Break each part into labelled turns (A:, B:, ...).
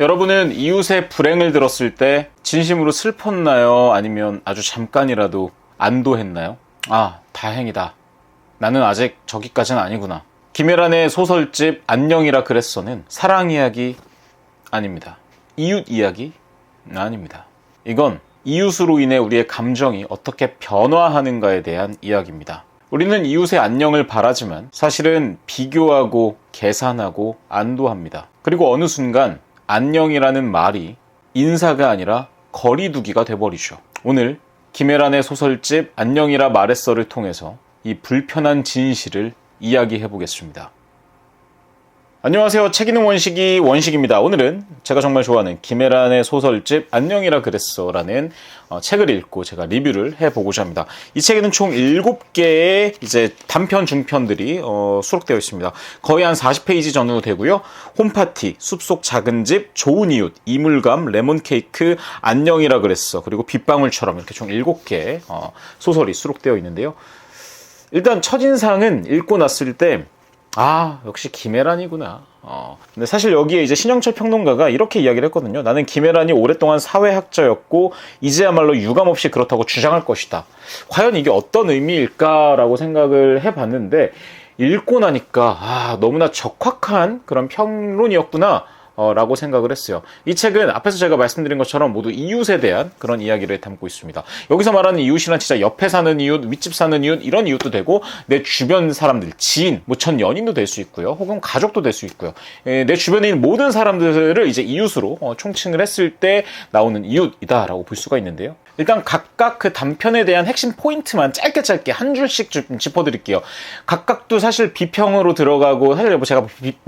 A: 여러분은 이웃의 불행을 들었을 때 진심으로 슬펐나요? 아니면 아주 잠깐이라도 안도했나요? 아, 다행이다. 나는 아직 저기까지는 아니구나. 김혜란의 소설집 안녕이라 그랬어는 사랑 이야기 아닙니다. 이웃 이야기 아닙니다. 이건 이웃으로 인해 우리의 감정이 어떻게 변화하는가에 대한 이야기입니다. 우리는 이웃의 안녕을 바라지만 사실은 비교하고 계산하고 안도합니다. 그리고 어느 순간 안녕이라는 말이 인사가 아니라 거리두기가 돼버리죠. 오늘 김혜란의 소설집 안녕이라 말했어를 통해서 이 불편한 진실을 이야기해 보겠습니다. 안녕하세요. 책 읽는 원식입니다. 오늘은 제가 정말 좋아하는 김혜란의 소설집 안녕이라 그랬어 라는 책을 읽고 제가 리뷰를 해보고자 합니다. 이 책에는 총 7개의 이제 단편, 중편들이 수록되어 있습니다. 거의 한 40페이지 전후 되고요. 홈파티, 숲속 작은 집, 좋은 이웃, 이물감, 레몬케이크, 안녕이라 그랬어, 그리고 빗방울처럼 이렇게 총 7개의 소설이 수록되어 있는데요. 일단 첫인상은 읽고 났을 때 역시 김혜란이구나. 근데 사실 여기에 이제 신영철 평론가가 이렇게 이야기를 했거든요. 나는 김혜란이 오랫동안 사회학자였고 이제야말로 유감없이 그렇다고 주장할 것이다. 과연 이게 어떤 의미일까라고 생각을 해봤는데 읽고 나니까 너무나 적확한 그런 평론이었구나 라고 생각을 했어요. 이 책은 앞에서 제가 말씀드린 것처럼 모두 이웃에 대한 그런 이야기를 담고 있습니다. 여기서 말하는 이웃이란 진짜 옆에 사는 이웃, 윗집 사는 이웃, 이런 이웃도 되고 내 주변 사람들, 지인, 전 연인도 될 수 있고요. 혹은 가족도 될 수 있고요. 내 주변에 있는 모든 사람들을 이제 이웃으로 총칭을 했을 때 나오는 이웃이다 라고 볼 수가 있는데요. 일단 각각 그 단편에 대한 핵심 포인트만 짧게 한 줄씩 좀 짚어드릴게요. 각각도 사실 비평으로 들어가고, 사실 제가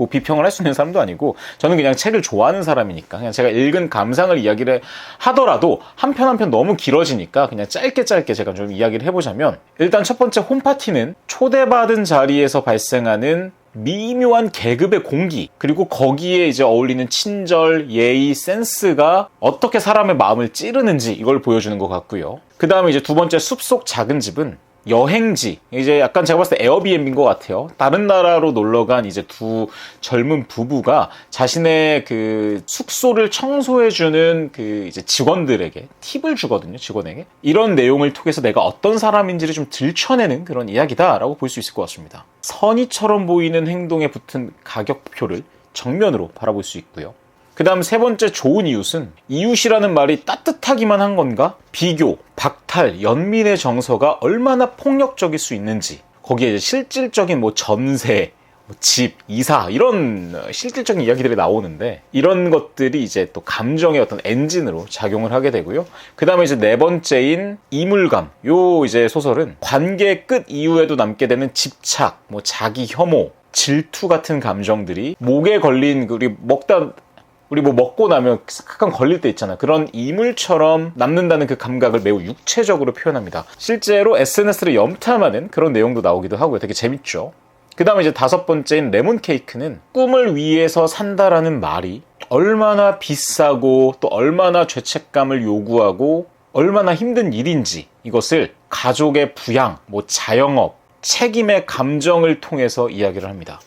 A: 비평을 할 수 있는 사람도 아니고 저는 그냥 책을 좋아하는 사람이니까 그냥 제가 읽은 감상을 이야기를 하더라도 한 편 한 편 너무 길어지니까 그냥 짧게 제가 좀 이야기를 해보자면, 일단 첫 번째 홈파티는 초대받은 자리에서 발생하는 미묘한 계급의 공기, 그리고 거기에 이제 어울리는 친절, 예의, 센스가 어떻게 사람의 마음을 찌르는지 이걸 보여주는 것 같고요. 그 다음에 이제 두 번째 숲속 작은 집은 여행지, 이제 약간 제가 봤을 때 에어비앤비인 것 같아요. 다른 나라로 놀러간 이제 두 젊은 부부가 자신의 그 숙소를 청소해주는 그 이제 직원들에게 팁을 주거든요. 직원에게. 이런 내용을 통해서 내가 어떤 사람인지를 좀 들춰내는 그런 이야기다라고 볼 수 있을 것 같습니다. 선의처럼 보이는 행동에 붙은 가격표를 정면으로 바라볼 수 있고요. 그 다음 세 번째 좋은 이웃은, 이웃이라는 말이 따뜻하기만 한 건가? 비교, 박탈, 연민의 정서가 얼마나 폭력적일 수 있는지, 거기에 이제 실질적인 전세, 집, 이사, 이런 실질적인 이야기들이 나오는데, 이런 것들이 이제 또 감정의 어떤 엔진으로 작용을 하게 되고요. 그 다음에 이제 네 번째인 이물감, 요 이제 소설은 관계 끝 이후에도 남게 되는 집착, 자기 혐오, 질투 같은 감정들이 목에 걸린, 우리 먹고 나면 약간 걸릴 때 있잖아. 그런 이물처럼 남는다는 그 감각을 매우 육체적으로 표현합니다. 실제로 SNS를 염탐하는 그런 내용도 나오기도 하고요. 되게 재밌죠. 그 다음에 이제 다섯 번째인 레몬케이크는 꿈을 위해서 산다라는 말이 얼마나 비싸고 또 얼마나 죄책감을 요구하고 얼마나 힘든 일인지, 이것을 가족의 부양, 자영업, 책임의 감정을 통해서 이야기를 합니다.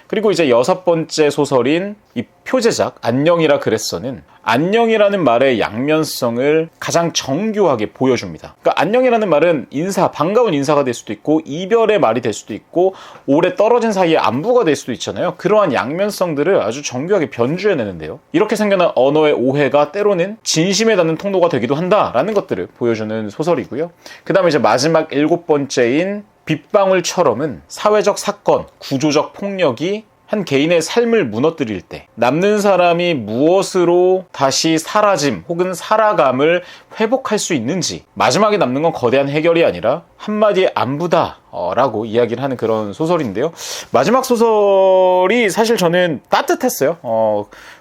A: 그리고 이제 여섯 번째 소설인 이 표제작 안녕이라 그랬어는 안녕이라는 말의 양면성을 가장 정교하게 보여줍니다. 그러니까 안녕이라는 말은 반가운 인사가 될 수도 있고 이별의 말이 될 수도 있고 오래 떨어진 사이에 안부가 될 수도 있잖아요. 그러한 양면성들을 아주 정교하게 변주해내는데요. 이렇게 생겨난 언어의 오해가 때로는 진심에 닿는 통로가 되기도 한다라는 것들을 보여주는 소설이고요. 그 다음에 이제 마지막 일곱 번째인 빗방울처럼은 사회적 사건, 구조적 폭력이 한 개인의 삶을 무너뜨릴 때 남는 사람이 무엇으로 다시 사라짐 혹은 살아감을 회복할 수 있는지, 마지막에 남는 건 거대한 해결이 아니라 한마디의 안부다 라고 이야기를 하는 그런 소설인데요. 마지막 소설이 사실 저는 따뜻했어요.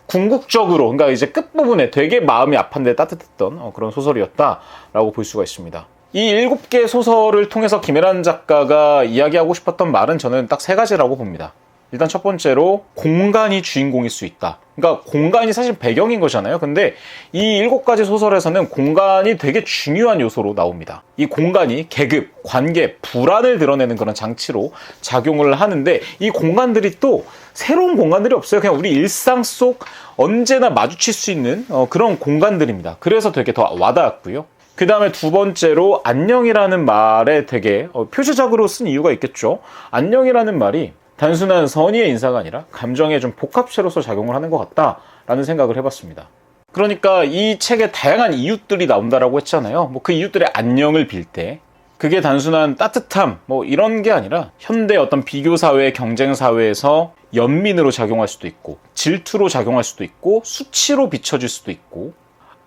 A: 궁극적으로, 그러니까 이제 끝부분에 되게 마음이 아팠는데 따뜻했던 그런 소설이었다라고 볼 수가 있습니다. 이 7개의 소설을 통해서 김혜란 작가가 이야기하고 싶었던 말은 저는 딱 3가지라고 봅니다. 일단 첫 번째로 공간이 주인공일 수 있다. 그러니까 공간이 사실 배경인 거잖아요. 근데 이 7가지 소설에서는 공간이 되게 중요한 요소로 나옵니다. 이 공간이 계급, 관계, 불안을 드러내는 그런 장치로 작용을 하는데 이 공간들이 또 새로운 공간들이 없어요. 그냥 우리 일상 속 언제나 마주칠 수 있는 그런 공간들입니다. 그래서 되게 더 와닿았고요. 그 다음에 두 번째로 안녕이라는 말에 되게 표시적으로 쓴 이유가 있겠죠. 안녕이라는 말이 단순한 선의의 인사가 아니라 감정의 좀 복합체로서 작용을 하는 것 같다라는 생각을 해봤습니다. 그러니까 이 책에 다양한 이웃들이 나온다라고 했잖아요. 뭐 그 이웃들의 안녕을 빌 때 그게 단순한 따뜻함 뭐 이런 게 아니라 현대 어떤 비교사회, 경쟁사회에서 연민으로 작용할 수도 있고 질투로 작용할 수도 있고 수치로 비춰질 수도 있고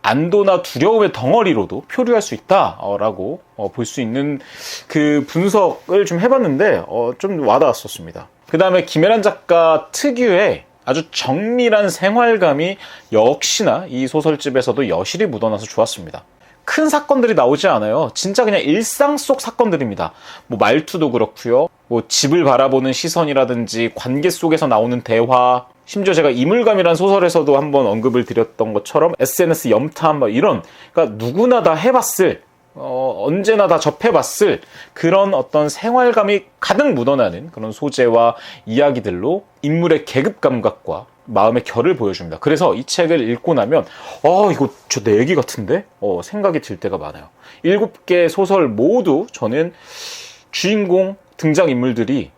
A: 안도나 두려움의 덩어리로도 표류할 수 있다라고 볼 수 있는 그 분석을 좀 해봤는데 좀 와닿았었습니다. 그 다음에 김혜란 작가 특유의 아주 정밀한 생활감이 역시나 이 소설집에서도 여실히 묻어나서 좋았습니다. 큰 사건들이 나오지 않아요. 진짜 그냥 일상 속 사건들입니다. 뭐 말투도 그렇고요. 뭐 집을 바라보는 시선이라든지 관계 속에서 나오는 대화, 심지어 제가 이물감이라는 소설에서도 한번 언급을 드렸던 것처럼 SNS 염탐 이런, 그러니까 누구나 다 해봤을, 언제나 다 접해봤을 그런 어떤 생활감이 가득 묻어나는 그런 소재와 이야기들로 인물의 계급 감각과 마음의 결을 보여줍니다. 그래서 이 책을 읽고 나면 이거 저 내 얘기 같은데? 생각이 들 때가 많아요. 7개 소설 모두 저는 주인공 등장인물들이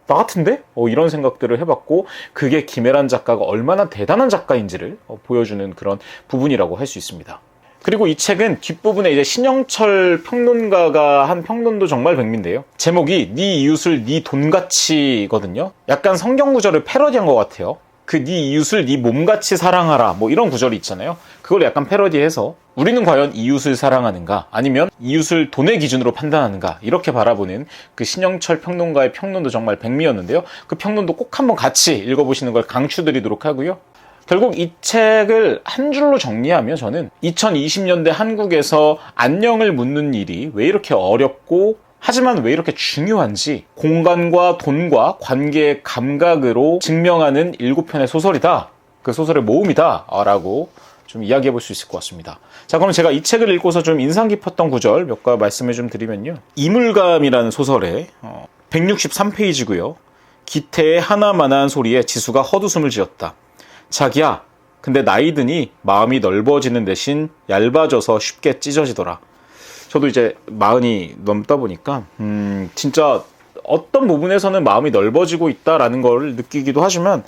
A: 나 같은데? 이런 생각들을 해봤고 그게 김혜란 작가가 얼마나 대단한 작가인지를 보여주는 그런 부분이라고 할 수 있습니다. 그리고 이 책은 뒷부분에 이제 신영철 평론가가 한 평론도 정말 백미인데요. 제목이 네 이웃을 네 돈같이거든요. 약간 성경 구절을 패러디한 것 같아요. 그 네 이웃을 네 몸같이 사랑하라 뭐 이런 구절이 있잖아요. 그걸 약간 패러디해서 우리는 과연 이웃을 사랑하는가 아니면 이웃을 돈의 기준으로 판단하는가 이렇게 바라보는 그 신영철 평론가의 평론도 정말 백미였는데요. 그 평론도 꼭 한번 같이 읽어보시는 걸 강추드리도록 하고요. 결국 이 책을 한 줄로 정리하면 저는 2020년대 한국에서 안녕을 묻는 일이 왜 이렇게 어렵고 하지만 왜 이렇게 중요한지 공간과 돈과 관계의 감각으로 증명하는 7편의 소설이다. 그 소설의 모음이다 라고 좀 이야기해 볼 수 있을 것 같습니다. 자, 그럼 제가 이 책을 읽고서 좀 인상 깊었던 구절 몇 가지 말씀을 좀 드리면요. 이물감이라는 소설의 163페이지고요. 기태의 하나만한 소리에 지수가 헛웃음을 지었다. 자기야, 근데 나이 드니 마음이 넓어지는 대신 얇아져서 쉽게 찢어지더라. 저도 이제 40이 넘다 보니까 진짜 어떤 부분에서는 마음이 넓어지고 있다라는 걸 느끼기도 하지만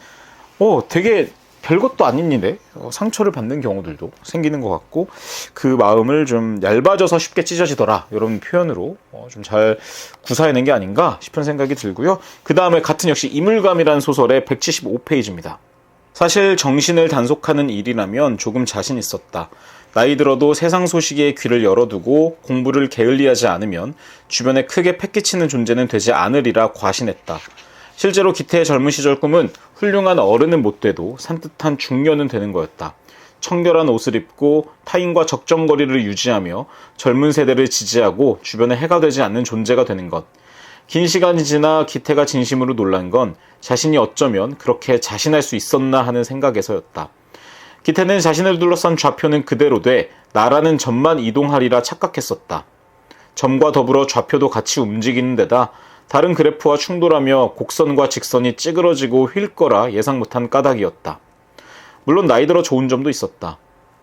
A: 되게 별것도 아닌 일에 상처를 받는 경우들도 생기는 것 같고 그 마음을 좀 얇아져서 쉽게 찢어지더라 이런 표현으로 좀 잘 구사해낸 게 아닌가 싶은 생각이 들고요. 그 다음에 같은 역시 이물감이라는 소설의 175페이지입니다. 사실 정신을 단속하는 일이라면 조금 자신 있었다. 나이 들어도 세상 소식에 귀를 열어두고 공부를 게을리하지 않으면 주변에 크게 패기치는 존재는 되지 않으리라 과신했다. 실제로 기태의 젊은 시절 꿈은 훌륭한 어른은 못 돼도 산뜻한 중년은 되는 거였다. 청결한 옷을 입고 타인과 적정거리를 유지하며 젊은 세대를 지지하고 주변에 해가 되지 않는 존재가 되는 것. 긴 시간이 지나 기태가 진심으로 놀란 건 자신이 어쩌면 그렇게 자신할 수 있었나 하는 생각에서였다. 기태는 자신을 둘러싼 좌표는 그대로 돼 나라는 점만 이동하리라 착각했었다. 점과 더불어 좌표도 같이 움직이는 데다 다른 그래프와 충돌하며 곡선과 직선이 찌그러지고 휠 거라 예상 못한 까닭이었다. 물론 나이 들어 좋은 점도 있었다.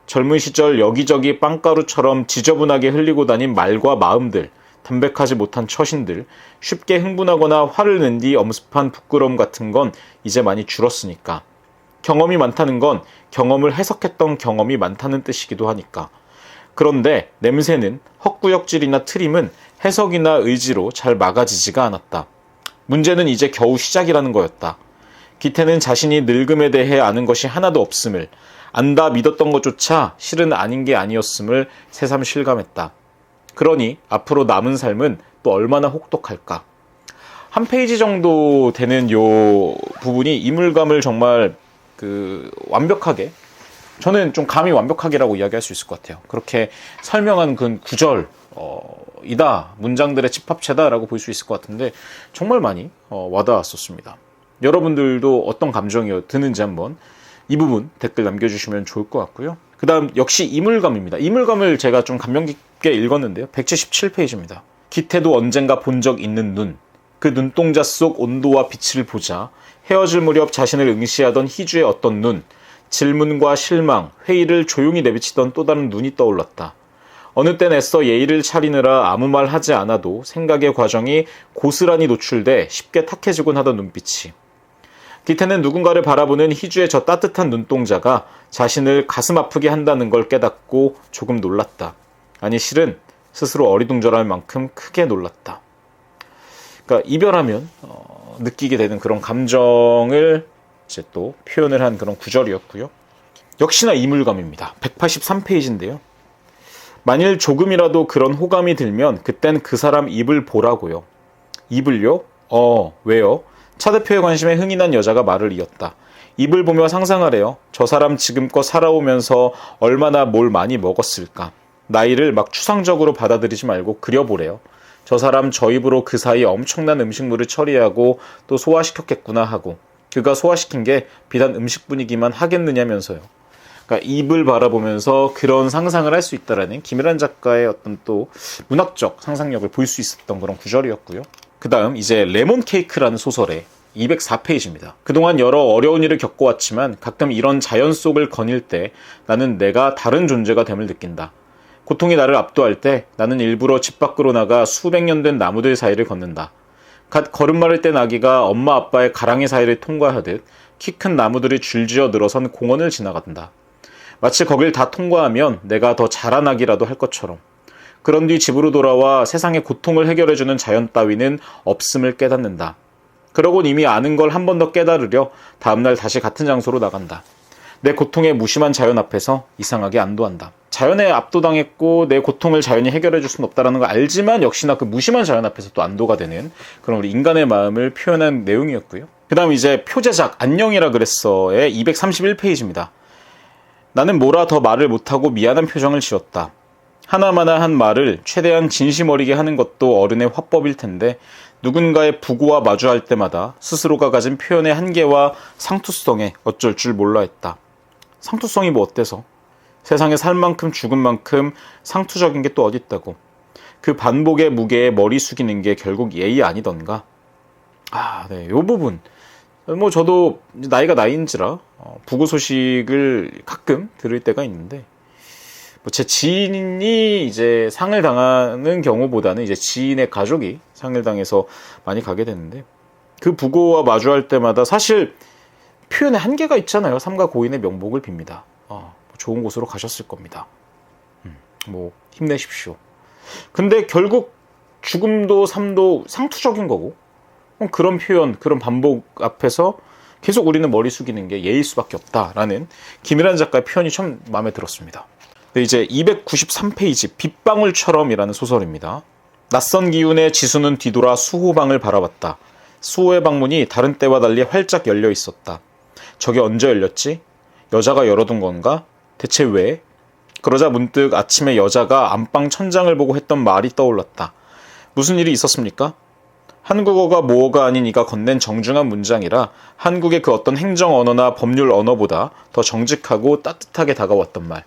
A: 젊은 시절 여기저기 빵가루처럼 지저분하게 흘리고 다닌 말과 마음들, 담백하지 못한 처신들, 쉽게 흥분하거나 화를 낸 뒤 엄습한 부끄러움 같은 건 이제 많이 줄었으니까. 경험이 많다는 건 경험을 해석했던 경험이 많다는 뜻이기도 하니까. 그런데 냄새는 헛구역질이나 트림은 해석이나 의지로 잘 막아지지가 않았다. 문제는 이제 겨우 시작이라는 거였다. 기태는 자신이 늙음에 대해 아는 것이 하나도 없음을, 안다 믿었던 것조차 실은 아닌 게 아니었음을 새삼 실감했다. 그러니 앞으로 남은 삶은 또 얼마나 혹독할까. 한 페이지 정도 되는 요 부분이 이물감을 정말 완벽하게, 저는 좀 감히 완벽하게라고 이야기할 수 있을 것 같아요. 그렇게 설명한 그 구절 이다, 문장들의 집합체다라고 볼 수 있을 것 같은데 정말 많이 와닿았었습니다. 여러분들도 어떤 감정이 드는지 한번 이 부분 댓글 남겨주시면 좋을 것 같고요. 그 다음 역시 이물감입니다. 이물감을 제가 좀 감명 깊게 읽었는데요. 177페이지입니다. 기태도 언젠가 본 적 있는 눈, 그 눈동자 속 온도와 빛을 보자 헤어질 무렵 자신을 응시하던 희주의 어떤 눈, 질문과 실망, 회의를 조용히 내비치던 또 다른 눈이 떠올랐다. 어느 땐 애써 예의를 차리느라 아무 말 하지 않아도 생각의 과정이 고스란히 노출돼 쉽게 탁해지곤 하던 눈빛이. 기태는 누군가를 바라보는 희주의 저 따뜻한 눈동자가 자신을 가슴 아프게 한다는 걸 깨닫고 조금 놀랐다. 아니 실은 스스로 어리둥절할 만큼 크게 놀랐다. 그러니까 이별하면 느끼게 되는 그런 감정을 이제 또 표현을 한 그런 구절이었고요. 역시나 이물감입니다. 183페이지인데요. 만일 조금이라도 그런 호감이 들면 그땐 그 사람 입을 보라고요. 입을요? 왜요? 차 대표의 관심에 흥이 난 여자가 말을 이었다. 입을 보며 상상하래요. 저 사람 지금껏 살아오면서 얼마나 뭘 많이 먹었을까. 나이를 막 추상적으로 받아들이지 말고 그려보래요. 저 사람 저 입으로 그 사이 엄청난 음식물을 처리하고 또 소화시켰겠구나 하고 그가 소화시킨 게 비단 음식뿐이기만 하겠느냐면서요. 그러니까 입을 바라보면서 그런 상상을 할 수 있다라는 김혜란 작가의 어떤 또 문학적 상상력을 볼 수 있었던 그런 구절이었고요. 그 다음 이제 레몬 케이크라는 소설의 204페이지입니다. 그동안 여러 어려운 일을 겪어왔지만 가끔 이런 자연 속을 거닐 때 나는 내가 다른 존재가 됨을 느낀다. 고통이 나를 압도할 때 나는 일부러 집 밖으로 나가 수백 년 된 나무들 사이를 걷는다. 갓 걸음마를 뗀 아기가 엄마 아빠의 가랑이 사이를 통과하듯 키 큰 나무들이 줄지어 늘어선 공원을 지나간다. 마치 거길 다 통과하면 내가 더 자라나기라도 할 것처럼. 그런 뒤 집으로 돌아와 세상의 고통을 해결해주는 자연 따위는 없음을 깨닫는다. 그러곤 이미 아는 걸 한 번 더 깨달으려 다음날 다시 같은 장소로 나간다. 내 고통의 무심한 자연 앞에서 이상하게 안도한다. 자연에 압도당했고 내 고통을 자연이 해결해 줄 수는 없다는 걸 알지만 역시나 그 무심한 자연 앞에서 또 안도가 되는 그런 우리 인간의 마음을 표현한 내용이었고요. 그 다음 이제 표제작 안녕이라 그랬어의 231페이지입니다. 나는 뭐라 더 말을 못하고 미안한 표정을 지었다. 하나마나 한 말을 최대한 진심 어리게 하는 것도 어른의 화법일 텐데 누군가의 부고와 마주할 때마다 스스로가 가진 표현의 한계와 상투성에 어쩔 줄 몰라 했다. 상투성이 뭐 어때서? 세상에 살 만큼 죽은 만큼 상투적인 게 또 어디 있다고. 그 반복의 무게에 머리 숙이는 게 결국 예의 아니던가. 네, 요 부분. 뭐 저도 나이가 나이인지라 부고 소식을 가끔 들을 때가 있는데 제 지인이 이제 상을 당하는 경우보다는 이제 지인의 가족이 상을 당해서 많이 가게 되는데 그 부고와 마주할 때마다 사실 표현의 한계가 있잖아요. 삼가 고인의 명복을 빕니다. 좋은 곳으로 가셨을 겁니다. 뭐 힘내십시오. 근데 결국 죽음도 삶도 상투적인 거고 그런 표현, 그런 반복 앞에서 계속 우리는 머리 숙이는 게 예일 수밖에 없다라는 김혜란 작가의 표현이 참 마음에 들었습니다. 네, 이제 293페이지 빗방울처럼이라는 소설입니다. 낯선 기운에 지수는 뒤돌아 수호방을 바라봤다. 수호의 방문이 다른 때와 달리 활짝 열려 있었다. 저게 언제 열렸지? 여자가 열어둔 건가? 대체 왜? 그러자 문득 아침에 여자가 안방 천장을 보고 했던 말이 떠올랐다. 무슨 일이 있었습니까? 한국어가 모어가 아닌 이가 건넨 정중한 문장이라 한국의 그 어떤 행정 언어나 법률 언어보다 더 정직하고 따뜻하게 다가왔던 말.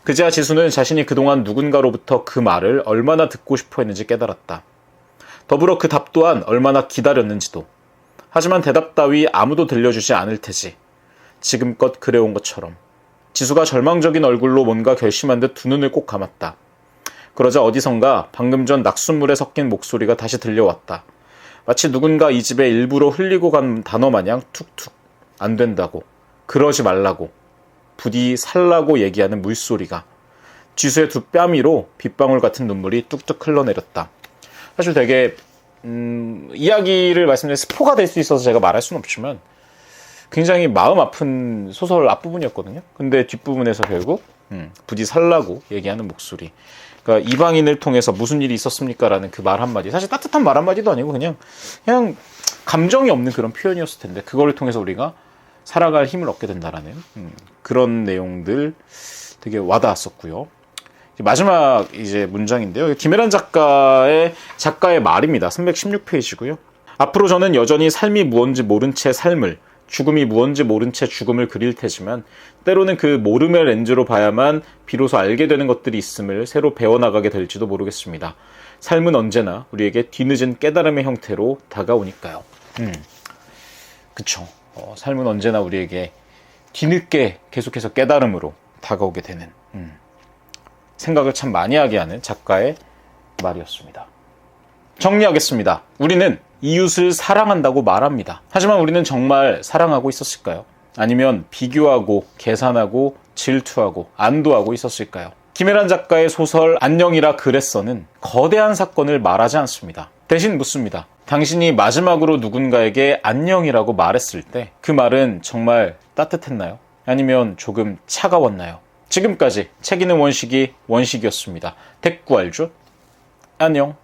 A: 그제야 지수는 자신이 그동안 누군가로부터 그 말을 얼마나 듣고 싶어 했는지 깨달았다. 더불어 그 답 또한 얼마나 기다렸는지도. 하지만 대답 따위 아무도 들려주지 않을 테지. 지금껏 그래온 것처럼. 지수가 절망적인 얼굴로 뭔가 결심한 듯 두 눈을 꼭 감았다. 그러자 어디선가 방금 전 낙숫물에 섞인 목소리가 다시 들려왔다. 마치 누군가 이 집에 일부러 흘리고 간 단어 마냥 툭툭. 안 된다고. 그러지 말라고. 부디 살라고 얘기하는 물소리가. 지수의 두 뺨위로 빗방울 같은 눈물이 뚝뚝 흘러내렸다. 사실 되게 이야기를 말씀드린 스포가 될 수 있어서 제가 말할 수는 없지만 굉장히 마음 아픈 소설 앞부분이었거든요. 근데 뒷부분에서 결국 부디 살라고 얘기하는 목소리. 그러니까 이방인을 통해서 무슨 일이 있었습니까? 라는 그 말 한마디. 사실 따뜻한 말 한마디도 아니고 그냥 감정이 없는 그런 표현이었을 텐데 그거를 통해서 우리가 살아갈 힘을 얻게 된다라는 그런 내용들 되게 와닿았었고요. 마지막 이제 문장인데요. 김혜란 작가의 말입니다. 316페이지고요. 앞으로 저는 여전히 삶이 무언지 모른 채 삶을, 죽음이 무언지 모른 채 죽음을 그릴 테지만 때로는 그 모름의 렌즈로 봐야만 비로소 알게 되는 것들이 있음을 새로 배워나가게 될지도 모르겠습니다. 삶은 언제나 우리에게 뒤늦은 깨달음의 형태로 다가오니까요. 그쵸. 삶은 언제나 우리에게 뒤늦게 계속해서 깨달음으로 다가오게 되는 생각을 참 많이 하게 하는 작가의 말이었습니다. 정리하겠습니다. 우리는 이웃을 사랑한다고 말합니다. 하지만 우리는 정말 사랑하고 있었을까요? 아니면 비교하고 계산하고 질투하고 안도하고 있었을까요? 김혜란 작가의 소설 안녕이라 그랬어는 거대한 사건을 말하지 않습니다. 대신 묻습니다. 당신이 마지막으로 누군가에게 안녕이라고 말했을 때 그 말은 정말 따뜻했나요? 아니면 조금 차가웠나요? 지금까지 책 읽는 원식이었습니다. 대꾸알주 안녕.